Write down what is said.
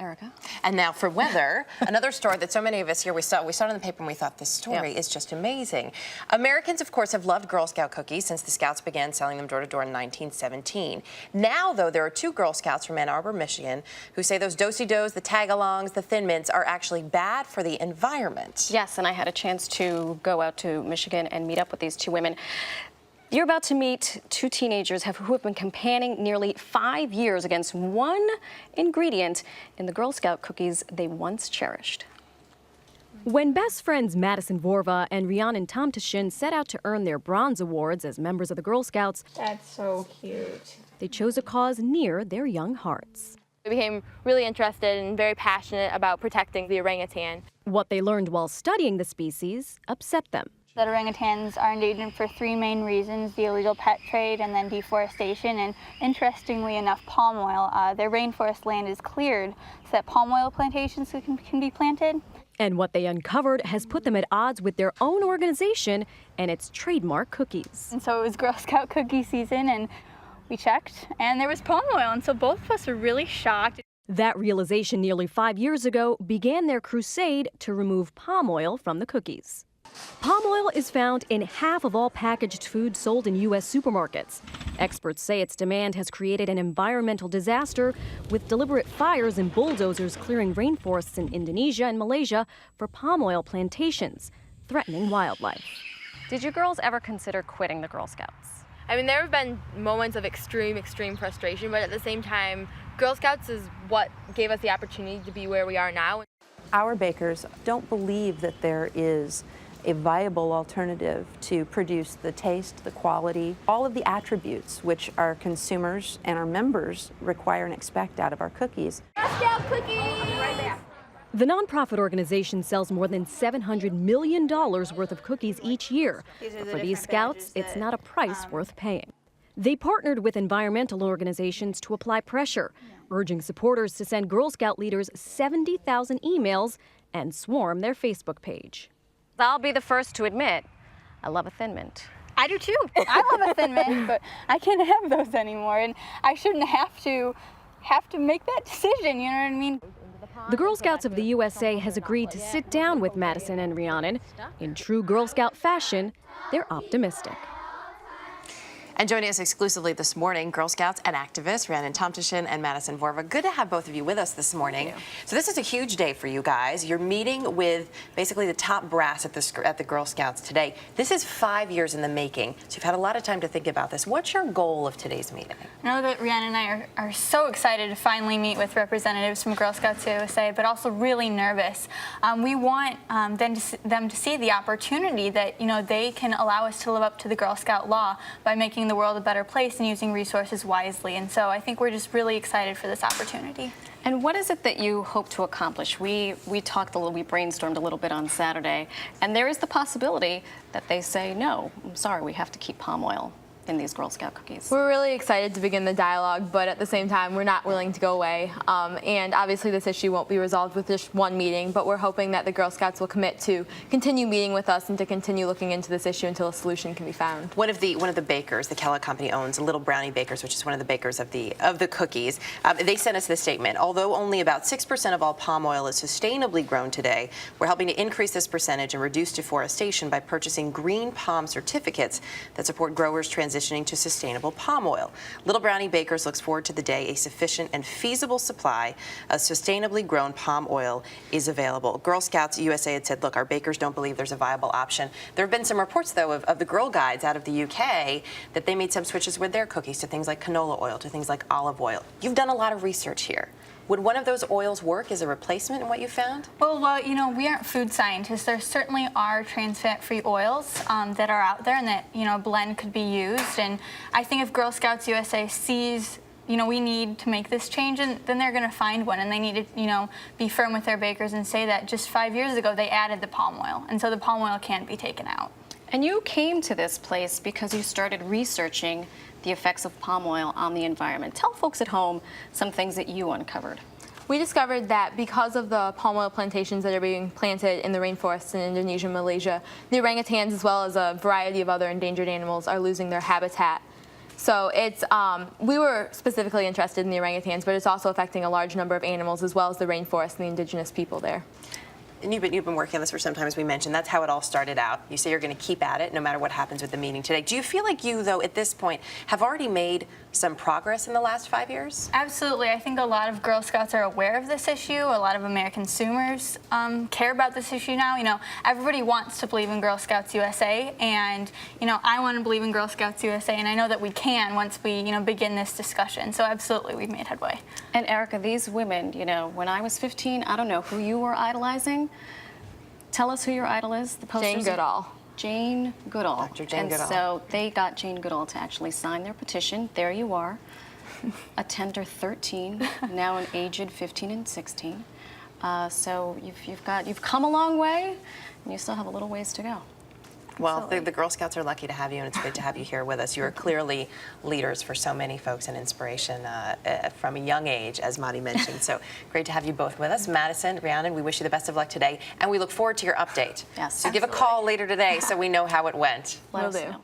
Erica. And now for weather, another story that so many of us here, we saw it in the paper and we thought this story is just amazing. Americans, of course, have loved Girl Scout cookies since the Scouts began selling them door to door in 1917. Now, though, there are 2 Girl Scouts from Ann Arbor, Michigan, who say those do-si-dos, the tag-alongs, the Thin Mints are actually bad for the environment. Yes, and I had a chance to go out to Michigan and meet up with these 2 women. You're about to meet 2 teenagers who have been campaigning nearly 5 years against one ingredient in the Girl Scout cookies they once cherished. When best friends Madison Vorva and Rhiannon Tomtishen set out to earn their bronze awards as members of the Girl Scouts, that's so cute. They chose a cause near their young hearts. We became really interested and very passionate about protecting the orangutan. What they learned while studying the species upset them. That orangutans are endangered for 3 main reasons: the illegal pet trade and then deforestation, and interestingly enough, palm oil. Their rainforest land is cleared so that palm oil plantations can be planted. And what they uncovered has put them at odds with their own organization and its trademark cookies. And so it was Girl Scout cookie season, and we checked, and there was palm oil, and so both of us were really shocked. That realization nearly 5 years ago began their crusade to remove palm oil from the cookies. Palm oil is found in half of all packaged food sold in U.S. supermarkets. Experts say its demand has created an environmental disaster, with deliberate fires and bulldozers clearing rainforests in Indonesia and Malaysia for palm oil plantations, threatening wildlife. Did you girls ever consider quitting the Girl Scouts? I mean, there have been moments of extreme frustration, but at the same time, Girl Scouts is what gave us the opportunity to be where we are now. Our bakers don't believe that there is a viable alternative to produce the taste, the quality, all of the attributes which our consumers and our members require and expect out of our cookies. Girl Scout cookies! The nonprofit organization sells more than $700 million worth of cookies each year. But for these scouts, it's not a price worth paying. They partnered with environmental organizations to apply pressure, urging supporters to send Girl Scout leaders 70,000 emails and swarm their Facebook page. I'll be the first to admit, I love a Thin Mint. I do too. I love a Thin Mint, but I can't have those anymore, and I shouldn't have to make that decision, you know what I mean? The Girl Scouts of the USA has agreed to sit down with Madison and Rhiannon. In true Girl Scout fashion, they're optimistic. And joining us exclusively this morning, Girl Scouts and activists Rhiannon Tomtishen and Madison Vorva. Good to have both of you with us this morning. So this is a huge day for you guys. You're meeting with basically the top brass at the Girl Scouts today. This is 5 years in the making, so you've had a lot of time to think about this. What's your goal of today's meeting? I know that Rhiannon and I are so excited to finally meet with representatives from Girl Scouts USA, but also really nervous. We want them to see the opportunity that they can allow us to live up to the Girl Scout law by making the world a better place and using resources wisely. And so I think we're just really excited for this opportunity. And what is it that you hope to accomplish? We brainstormed a little bit on Saturday, and there is the possibility that they say, no, I'm sorry, we have to keep palm oil in these Girl Scout cookies. We're really excited to begin the dialogue, but at the same time, we're not willing to go away. And obviously, this issue won't be resolved with just one meeting, but we're hoping that the Girl Scouts will commit to continue meeting with us and to continue looking into this issue until a solution can be found. One of the bakers, the Kellogg Company owns Little Brownie Bakers, which is one of the bakers of the cookies. They sent us this statement. Although only about 6% of all palm oil is sustainably grown today, we're helping to increase this percentage and reduce deforestation by purchasing green palm certificates that support growers transitioning to sustainable palm oil. Little Brownie Bakers looks forward to the day a sufficient and feasible supply of sustainably grown palm oil is available. Girl Scouts USA had said, look, our bakers don't believe there's a viable option. There have been some reports, though, of the Girl Guides out of the UK that they made some switches with their cookies to things like canola oil, to things like olive oil. You've done a lot of research here. Would one of those oils work as a replacement in what you found? Well, we aren't food scientists. There certainly are trans fat-free oils that are out there and that, a blend could be used. And I think if Girl Scouts USA sees, we need to make this change, and then they're going to find one, and they need to, be firm with their bakers and say that just 5 years ago they added the palm oil, and so the palm oil can't be taken out. And you came to this place because you started researching the effects of palm oil on the environment. Tell folks at home some things that you uncovered. We discovered that because of the palm oil plantations that are being planted in the rainforests in Indonesia and Malaysia, the orangutans, as well as a variety of other endangered animals, are losing their habitat. So it's, we were specifically interested in the orangutans, but it's also affecting a large number of animals as well as the rainforest and the indigenous people there. And you've been working on this for some time, as we mentioned. That's how it all started out. You say you're going to keep at it no matter what happens with the meeting today. Do you feel like you, though, at this point, have already made some progress in the last 5 years? Absolutely. I think a lot of Girl Scouts are aware of this issue. A lot of American consumers care about this issue now. You know, everybody wants to believe in Girl Scouts USA, and you know, I want to believe in Girl Scouts USA, and I know that we can once we, begin this discussion. So absolutely, we've made headway. And Erica, these women, when I was 15, I don't know who you were idolizing. Tell us who your idol is. The posters. Jane Goodall. Jane Goodall. Dr. Jane Goodall. So they got Jane Goodall to actually sign their petition. There you are, a tender 13, now an aged 15 and 16. So you've come a long way, and you still have a little ways to go. Well, the Girl Scouts are lucky to have you, and it's great to have you here with us. You are clearly leaders for so many folks and inspiration from a young age, as Madi mentioned. So great to have you both with us. Madison, Rhiannon, we wish you the best of luck today, and we look forward to your update. Yes, so give a call later today so we know how it went. Let Will us do. know.